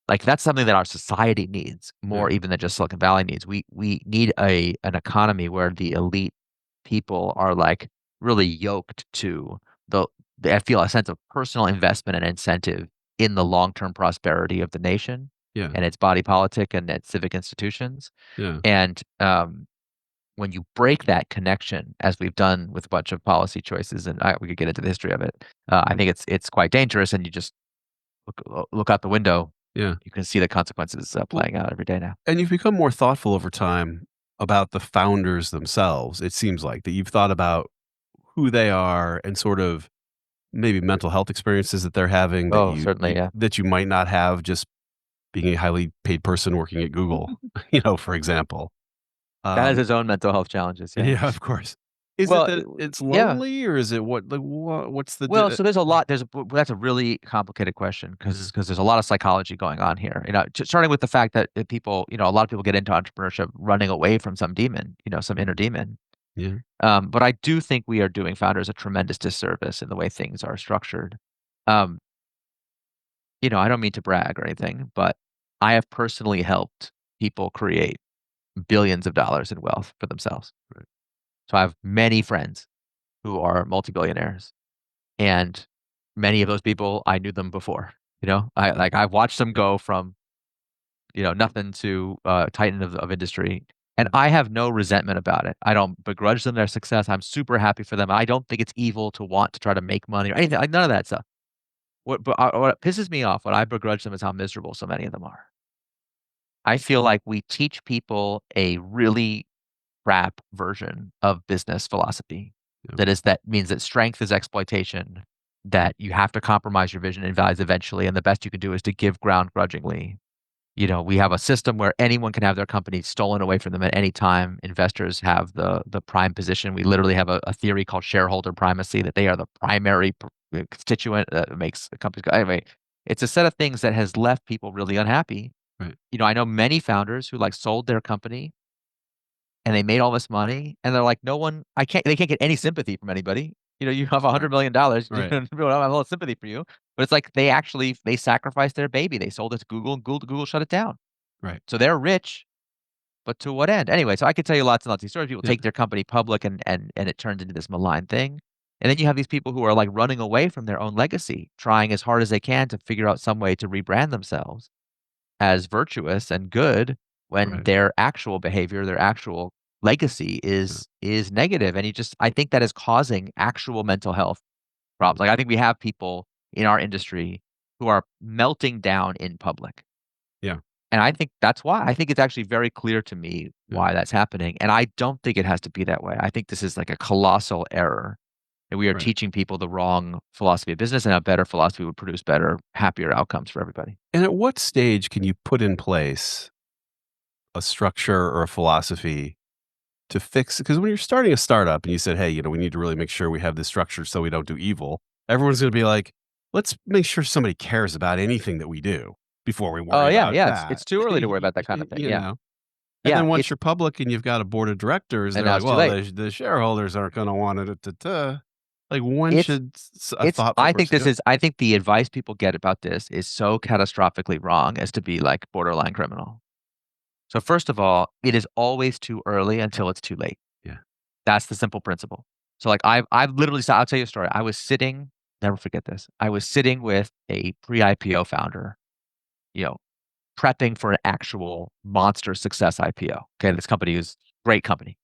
Like that's something that our society needs yeah, more even than just Silicon Valley needs. We need an economy where the elite people are like really yoked to the I feel a sense of personal investment and incentive in the long-term prosperity of the nation yeah, and its body politic and its civic institutions. yeah. And when you break that connection, as we've done with a bunch of policy choices, and we could get into the history of it, I Mhm. think it's quite dangerous, and you just look out the window, Yeah. you can see the consequences Well, playing out every day now. and you've become more thoughtful over time about the founders themselves. It seems like that you've thought about who they are and sort of maybe mental health experiences that they're having that Oh, you certainly, you yeah. that you might not have just being a highly paid person working at Google, for example. That has Um, its own mental health challenges, yeah. yeah, of course. Is it Well, that it's yeah. lonely or is it what's the Well, so there's a lot. That's a really complicated question yeah, because there's a lot of psychology going on here. Starting with the fact that people, a lot of people get into entrepreneurship running away from some demon, some inner demon. yeah, But I do think we are doing founders a tremendous disservice in the way things are structured. Um, I don't mean to brag or anything, but I have personally helped people create billions of dollars in wealth for themselves. right, So I have many friends who are multi-billionaires, and many of those people I knew them before. I've watched them go from nothing to titan of industry. And mm, I have no resentment about it. I don't begrudge them their success. I'm super happy for them. I don't think it's evil to want to try to make money or anything. Like none of that stuff. What pisses me off, what I begrudge them is how miserable so many of them are. I feel like we teach people a really crap version of business philosophy. yeah, That means that strength is exploitation, that you have to compromise your vision and values eventually, and the best you can do is to give ground grudgingly. We have a system where anyone can have their company stolen away from them at any time. Investors have the prime position. We literally have a theory called shareholder primacy, that they are the primary constituent that makes the company go. Anyway, it's a set of things that has left people really unhappy. Right. I know many founders who like sold their company and they made all this money and they're like, no one, they can't get any sympathy from anybody. You have Right. $100 million, Right. people don't have a lot of sympathy for you. But it's like they sacrificed their baby. They sold it to Google and Google shut it down. Right. So they're rich, but to what end? Anyway, so I could tell you lots and lots of stories. People Yeah. take their company public and it turns into this malign thing. And then you have these people who are like running away from their own legacy, trying as hard as they can to figure out some way to rebrand themselves as virtuous and good when Right. their actual behavior, their actual legacy Yeah. is negative. And I think that is causing actual mental health problems. Like I think we have people in our industry who are melting down in public. Yeah. And I think that's why. I think it's actually very clear to me Yeah. why that's happening. And I don't think it has to be that way. I think this is like a colossal error that we are Right. teaching people the wrong philosophy of business, and a better philosophy would produce better, happier outcomes for everybody. And at what stage can you put in place a structure or a philosophy to fix? Because when you're starting a startup and you said, hey, we need to really make sure we have this structure so we don't do evil, everyone's going to be like, let's make sure somebody cares about anything that we do before we Oh worry yeah, about yeah. It's that. it's too early to worry about that kind of thing. you Yeah. know? And Yeah. then once It's you're public and you've got a board of directors, and they're now like, it's too well, late. the shareholders aren't going to want it. Like, when It's should a thoughtful I think person this go? is I think the advice people get about this is so catastrophically wrong as to be like borderline criminal. So first of all, it is always too early until it's too late. Yeah. That's the simple principle. So like I've literally I'll tell you a story. I was sitting, never forget this. I was sitting with a pre-IPO founder, you know, prepping for an actual monster success IPO. Okay, this company is great company.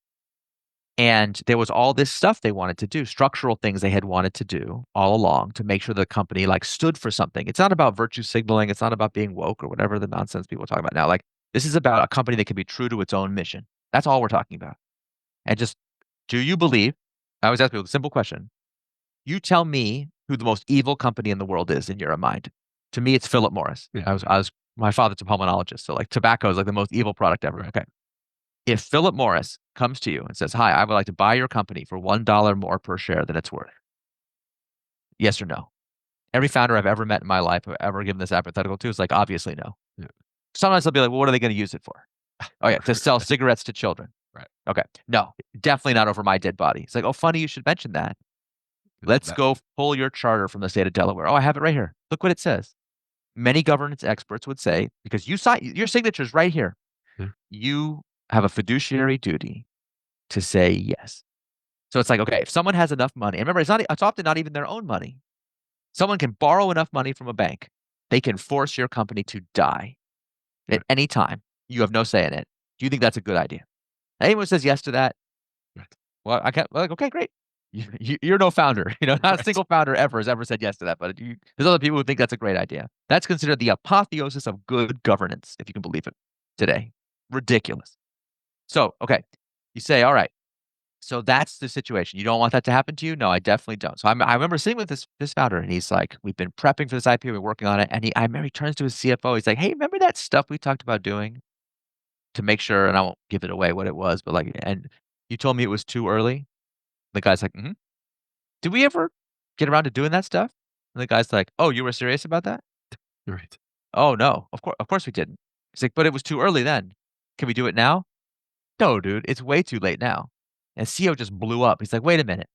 And there was all this stuff they wanted to do, structural things they had wanted to do all along to make sure the company like stood for something. It's not about virtue signaling. It's not about being woke or whatever the nonsense people talk about now. Like this is about a company that can be true to its own mission. That's all we're talking about. And just, do you believe? I always ask people the simple question. You tell me who the most evil company in the world is in your mind. To me, it's Philip Morris. Yeah. My father's a pulmonologist, so like tobacco is like the most evil product ever. Right. Okay. If Philip Morris comes to you and says, "Hi, I would like to buy your company for $1 more per share than it's worth," yes or no? Every founder I've ever met in my life, I've ever given this hypothetical to, is like, obviously no. Yeah. Sometimes they'll be like, "Well, what are they going to use it for?" Oh yeah, to sell Right. cigarettes to children. Right. Okay, no, definitely not over my dead body. It's like, oh, funny you should mention that. Let's That, go pull your charter from the state of Delaware. Oh, I have it right here. Look what it says. Many governance experts would say, because you sign your signature's right here, yeah. you have a fiduciary duty to say yes. So it's like, okay, if someone has enough money, and remember, it's often not even their own money. Someone can borrow enough money from a bank, they can force your company to die at Right. any time. You have no say in it. Do you think that's a good idea? Anyone says yes to that, Right. well, I can't. Like, okay, great. You're no founder. Not a Right. single founder ever has ever said yes to that. But there's other people who think that's a great idea. That's considered the apotheosis of good governance, if you can believe it, today. Ridiculous. So, okay, you say, all right. So that's the situation. You don't want that to happen to you? No, I definitely don't. So I remember sitting with this founder, and he's like, "We've been prepping for this IPO, we're working on it." And I remember he turns to his CFO. He's like, "Hey, remember that stuff we talked about doing to make sure?" And I won't give it away what it was, but like, and you told me it was too early. The guy's like, "Mm-hmm. Did we ever get around to doing that stuff?" And the guy's like, "Oh, you were serious about that?" Right. "Oh no, of course we didn't." He's like, "But it was too early then. Can we do it now?" "No, dude, it's way too late now." And CEO just blew up. He's like, "Wait a minute.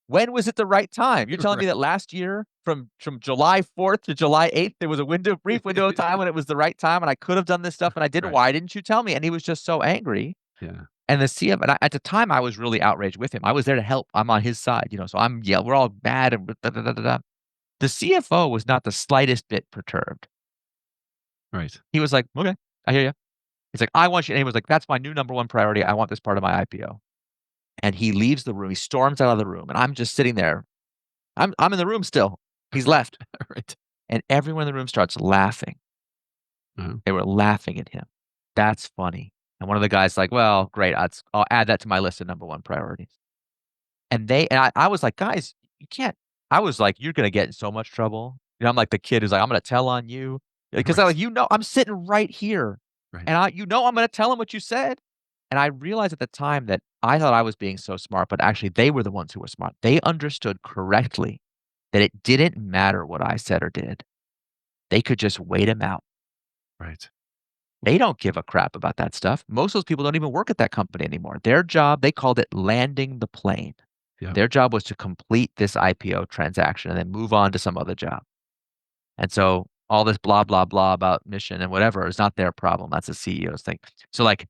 When was it the right time? You're telling me Right. that last year from July 4th to July 8th, there was a brief window of time when it was the right time and I could have done this stuff and I didn't. Right. Why didn't you tell me?" And he was just so angry. Yeah. And the CFO, and at the time, I was really outraged with him. I was there to help. I'm on his side, so we're all mad and da, da, da, da, da. The CFO was not the slightest bit perturbed. Right. He was like, "Okay, I hear you." He's like, "I want you." And he was like, "That's my new number one priority. I want this part of my IPO." And he leaves the room. He storms out of the room, and I'm just sitting there. I'm in the room still. He's left, Right. and everyone in the room starts laughing. Uh-huh. They were laughing at him. That's funny. And one of the guys like, "Well, great. I'll add that to my list of number one priorities." And I was like, "Guys, you can't." I was like, "You're gonna get in so much trouble." You know, I'm like the kid who's like, "I'm gonna tell on you," because I Right. like, I'm sitting right here, Right. and I'm gonna tell him what you said. And I realized at the time that I thought I was being so smart, but actually they were the ones who were smart. They understood correctly that it didn't matter what I said or did. They could just wait him out. Right. They don't give a crap about that stuff. Most of those people don't even work at that company anymore. Their job, they called it landing the plane. Yep. Their job was to complete this IPO transaction and then move on to some other job. And so all this blah, blah, blah about mission and whatever is not their problem. That's the CEO's thing. So like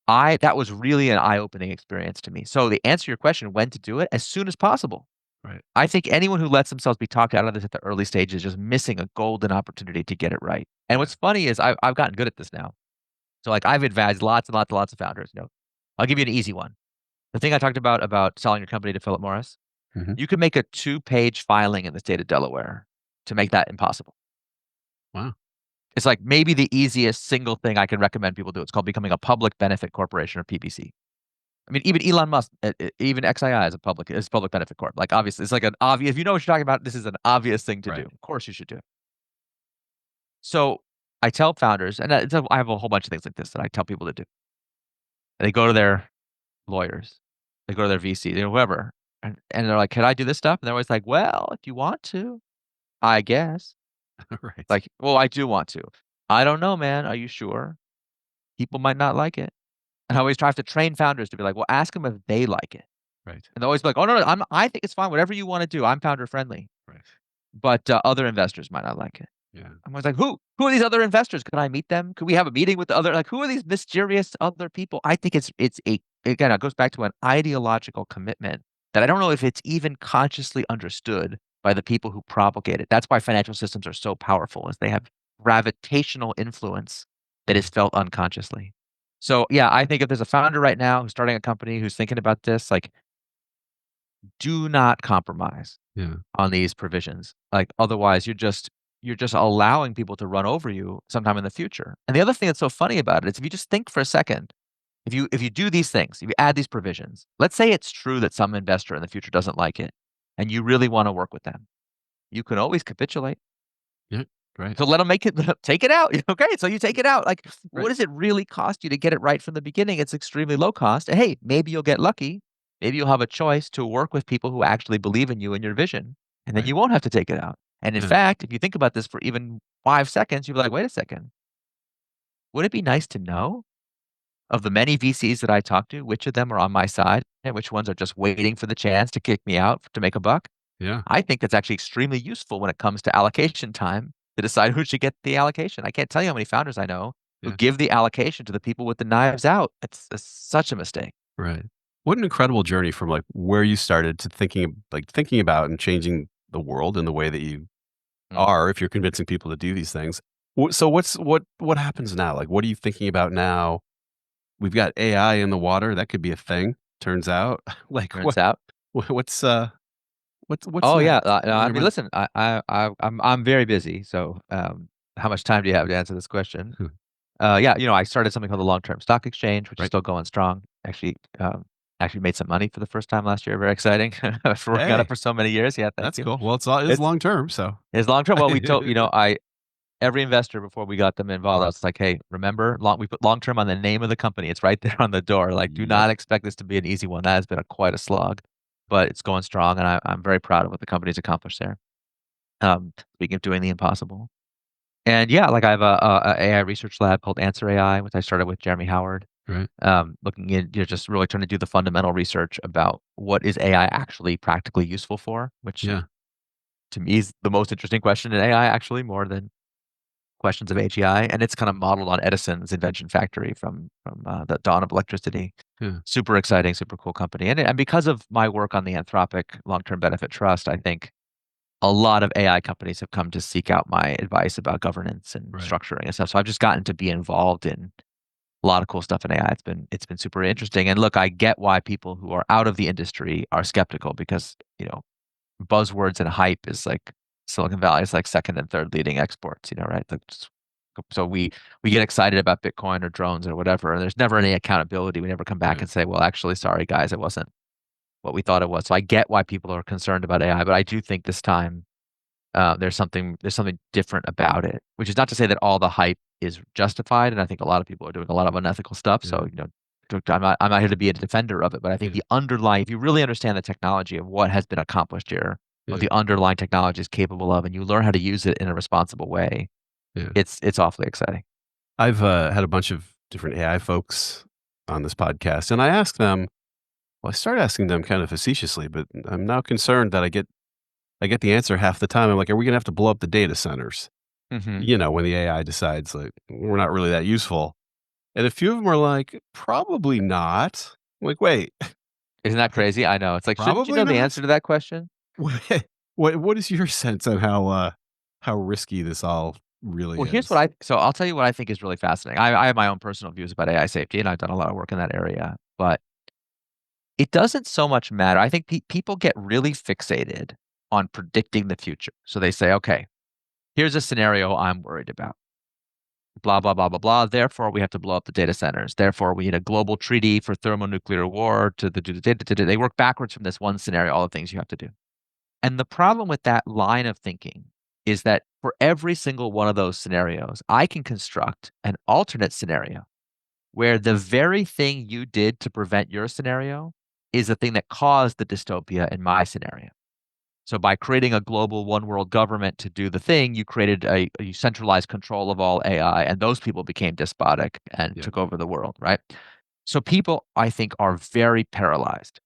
that was really an eye-opening experience to me. So to answer your question, when to do it, as soon as possible. Right. I think anyone who lets themselves be talked out of this at the early stages is just missing a golden opportunity to get it right. And Yeah. what's funny is I've gotten good at this now. So like I've advised lots and lots and lots of founders. I'll give you an easy one. The thing I talked about selling your company to Philip Morris, Hmm. you could make a 2-page filing in the state of Delaware to make that impossible. Wow. It's like maybe the easiest single thing I can recommend people do. It's called becoming a public benefit corporation or PBC. I mean, even Elon Musk, even XII is public benefit corp. Like obviously, it's like an obvious. If you know what you're talking about, this is an obvious thing to do. Right. Of course, you should do it. So I tell founders, and I have a whole bunch of things like this that I tell people to do. They go to their lawyers, they go to their VC, whoever, and they're like, "Can I do this stuff?" And they're always like, "Well, if you want to, I guess." Right. Like, "Well, I do want to." "I don't know, man. Are you sure? People might not like it." And I always try to train founders to be like, "Well, ask them if they like it." Right. And they'll always be like, "Oh, no, no, I think it's fine. Whatever you wanna do. I'm founder friendly." Right. But, other investors might not like it. Yeah. I was like, "Who are these other investors? Could I meet them? Could we have a meeting with the other like, who are these mysterious other people?" I think it's a again, it goes back to an ideological commitment that I don't know if it's even consciously understood by the people who propagate it. That's why financial systems are so powerful, is they have gravitational influence that Yeah. is felt unconsciously. So, yeah, I think if there's a founder right now who's starting a company who's thinking about this, like, do not compromise Yeah. on these provisions. Like, otherwise, you're just allowing people to run over you sometime in the future. And the other thing that's so funny about it is if you just think for a second, if you do these things, if you add these provisions, let's say it's true that some investor in the future doesn't like it, and you really wanna work with them, you can always capitulate. Yeah. Right. So let them make it take it out. Okay, so you take it out. Like, what Right. does it really cost you to get it right from the beginning? It's extremely low cost. And hey, maybe you'll get lucky. Maybe you'll have a choice to work with people who actually believe in you and your vision, and then Right. you won't have to take it out. And in Yeah. fact, if you think about this for even 5 seconds, you'll be like, "Wait a second. Would it be nice to know of the many VCs that I talk to, which of them are on my side and which ones are just waiting for the chance to kick me out to make a buck?" Yeah. I think that's actually extremely useful when it comes to allocation time to decide who should get the allocation. I can't tell you how many founders I know who Yeah. give the allocation to the people with the knives out. It's such a mistake. Right. What an incredible journey from like where you started to thinking about and changing the world in the way that you Mm. are if you're convincing people to do these things. So what happens now? Like what are you thinking about now? We've got AI in the water. That could be a thing. Turns out. Like Turns out. what's what's Oh yeah. next? No, What I are mean, my listen, I'm very busy. So, how much time do you have to answer this question? Yeah, I started something called the Long-Term Stock Exchange, which is right? still going strong. Actually made some money for the first time last year. Very exciting for working on it Hey, for so many years. Yeah, thank that's you. cool. Well, it's It's long term, so it's long term. Well, we told I every investor before we got them involved, I was like, "Hey, remember, we put long term on the name of the company. It's right there on the door. Like, do Yep. not expect this to be an easy one. That has been quite a slog, but it's going strong, and I'm very proud of what the company's accomplished there. Speaking of doing the impossible, and yeah, like I have a AI research lab called Answer AI, which I started with Jeremy Howard. Right. Looking at just really trying to do the fundamental research about what is AI actually practically useful for, which Yeah. to me is the most interesting question in AI, actually, more than questions of AGI, and it's kind of modeled on Edison's invention factory from the dawn of electricity. Yeah. Super exciting, super cool company, and because of my work on the Anthropic Long-Term Benefit Trust, I think a lot of AI companies have come to seek out my advice about governance and Right. structuring and stuff. So I've just gotten to be involved in a lot of cool stuff in AI. It's been super interesting. And look, I get why people who are out of the industry are skeptical because, buzzwords and hype is like Silicon Valley is like second and third leading exports, right? So we get excited about Bitcoin or drones or whatever, and there's never any accountability. We never come back Right. and say, well, actually, sorry guys, it wasn't. what we thought it was. So I get why people are concerned about AI, but I do think this time there's something different about it, which is not to say that all the hype is justified, and I think a lot of people are doing a lot of unethical stuff. Yeah. So, I'm not here to be a defender of it, but I think Yeah. the underlying, if you really understand the technology of what has been accomplished here, what Yeah. the underlying technology is capable of, and you learn how to use it in a responsible way, Yeah. it's awfully exciting. I've had a bunch of different AI folks on this podcast, and I asked them. Well, I started asking them kind of facetiously, but I'm now concerned that I get the answer half the time. I'm like, "Are we gonna have to blow up the data centers?" Hmm. When the AI decides, like, we're not really that useful. And a few of them are like, "Probably not." I'm like, "Wait, Isn't that like, crazy? I know. It's like, shouldn't you probably know the not?" answer to that question? What what is your sense on how risky this all really Well, is? so I'll tell you what I think is really fascinating. I have my own personal views about AI safety, and I've done a lot of work in that area, but it doesn't so much matter. I think people get really fixated on predicting the future. So they say, okay, here's a scenario I'm worried about. Blah, blah, blah, blah, blah. Therefore, we have to blow up the data centers. Therefore, we need a global treaty for thermonuclear war to do the data. They work backwards from this one scenario, all the things you have to do. And the problem with that line of thinking is that for every single one of those scenarios, I can construct an alternate scenario where the very thing you did to prevent your scenario is the thing that caused the dystopia in my scenario. So by creating a global one world government to do the thing, you created a centralized control of all AI, and those people became despotic and Yeah, took over the world, right? So people, I think, are very paralyzed.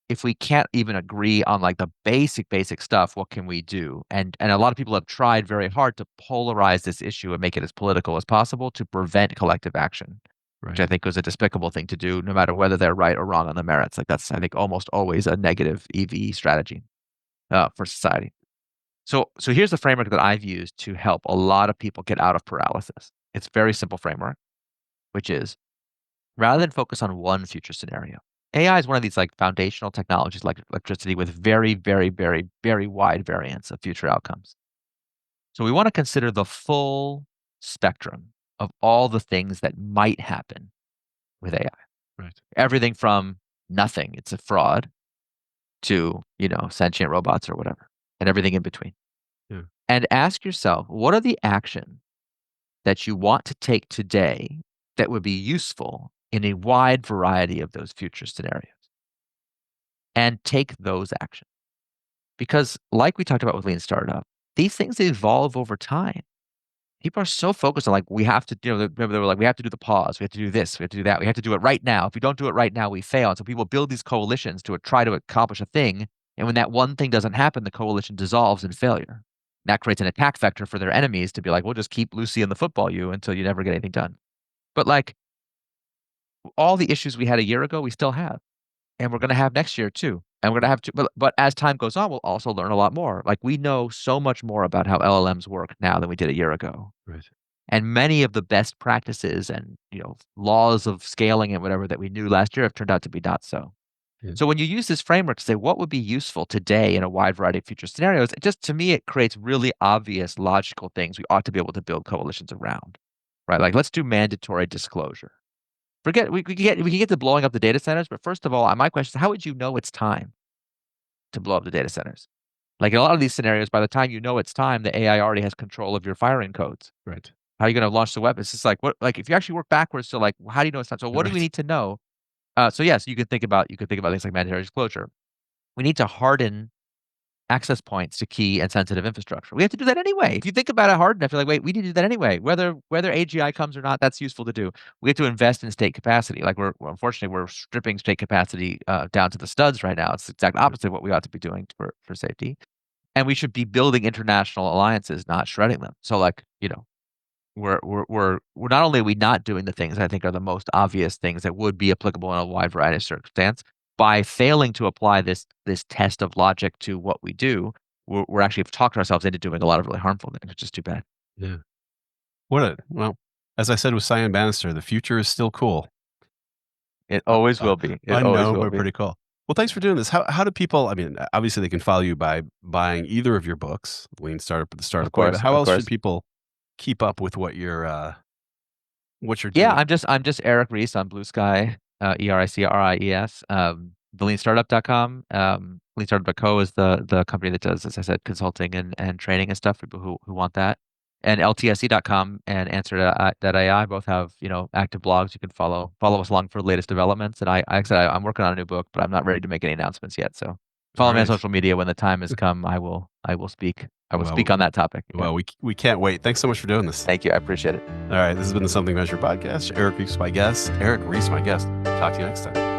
If we can't even agree on like the basic stuff, what can we do? And a lot of people have tried very hard to polarize this issue and make it as political as possible to prevent collective action, which I right. think was a despicable thing to do, no matter whether they're right or wrong on the merits. Like that's, I think, almost always a negative EV strategy for society. So here's the framework that I've used to help a lot of people get out of paralysis. It's a very simple framework, which is rather than focus on one future scenario. AI is one of these like foundational technologies like electricity with very wide variance of future outcomes. So we want to consider the full spectrum of all the things that might happen with AI. Right. Everything from nothing, it's a fraud, to, sentient robots or whatever, and everything in between. Yeah. And ask yourself, what are the actions that you want to take today that would be useful in a wide variety of those future scenarios? And take those actions. Because, like we talked about with Lean Startup, these things evolve over time. People are so focused on like we have to, remember they were like we have to do the pause, we have to do this, we have to do that, we have to do it right now. If we don't do it right now, we fail. And so people build these coalitions to try to accomplish a thing, and when that one thing doesn't happen, the coalition dissolves in failure. That creates an attack vector for their enemies to be like, we'll just keep Lucy in the football you until you never get anything done. But like all the issues we had a year ago, we still have, and we're going to have next year too. And we're going to have to, but as time goes on, we'll also learn a lot more. Like we know so much more about how LLMs work now than we did a year ago. Right. And many of the best practices and laws of scaling and whatever that we knew last year have turned out to be not so. Yeah. So when you use this framework to say what would be useful today in a wide variety of future scenarios, it just to me it creates really obvious logical things we ought to be able to build coalitions around. Right? Like let's do mandatory disclosure. Forget we can get to blowing up the data centers, but first of all, my question is how would you know it's time to blow up the data centers? Like in a lot of these scenarios, by the time you know it's time, the AI already has control of your firing codes. Right. How are you going to launch the weapon? It's just like what, like if you actually work backwards to like, how do you know it's not? So what do we Right. need to know? So yes, you could think about things like mandatory disclosure. We need to harden access points to key and sensitive infrastructure. We have to do that anyway. If you think about it hard enough, you're like, wait, we need to do that anyway. Whether AGI comes or not, that's useful to do. We have to invest in state capacity. Like unfortunately we're stripping state capacity down to the studs right now. It's the exact Yeah. opposite of what we ought to be doing for safety. And we should be building international alliances, not shredding them. So like, we're not only are we not doing the things I think are the most obvious things that would be applicable in a wide variety of circumstance, by failing to apply this test of logic to what we do, we're actually talked ourselves into doing a lot of really harmful things, which is too bad. Yeah. Well, as I said with Cyan Bannister, the future is still cool. It always Uh, will be. It always unknown, will but be. pretty cool. Well, thanks for doing this. How do people? I mean, obviously they can follow you by buying either of your books, Lean Startup or The Of Startup Way. But course, how of else should course. people keep up with what you're Yeah, doing? I'm just Eric Ries on Blue Sky, ERICRIES. theleanstartup.com. Leanstartup.co is the company that does, as I said, consulting and training and stuff for people who want that. And ltse.com and answer.ai both have, active blogs. You can follow us along for the latest developments. And like I said, I'm working on a new book, but I'm not ready to make any announcements yet. So All follow me on right. social media. When the time has come, I will speak. I will speak Well, on that topic. Yeah. well, we can't wait. Thanks so much for doing this. Thank you. I appreciate it. All right. This has been the Something Measure podcast. Eric Ries, my guest. Talk to you next time.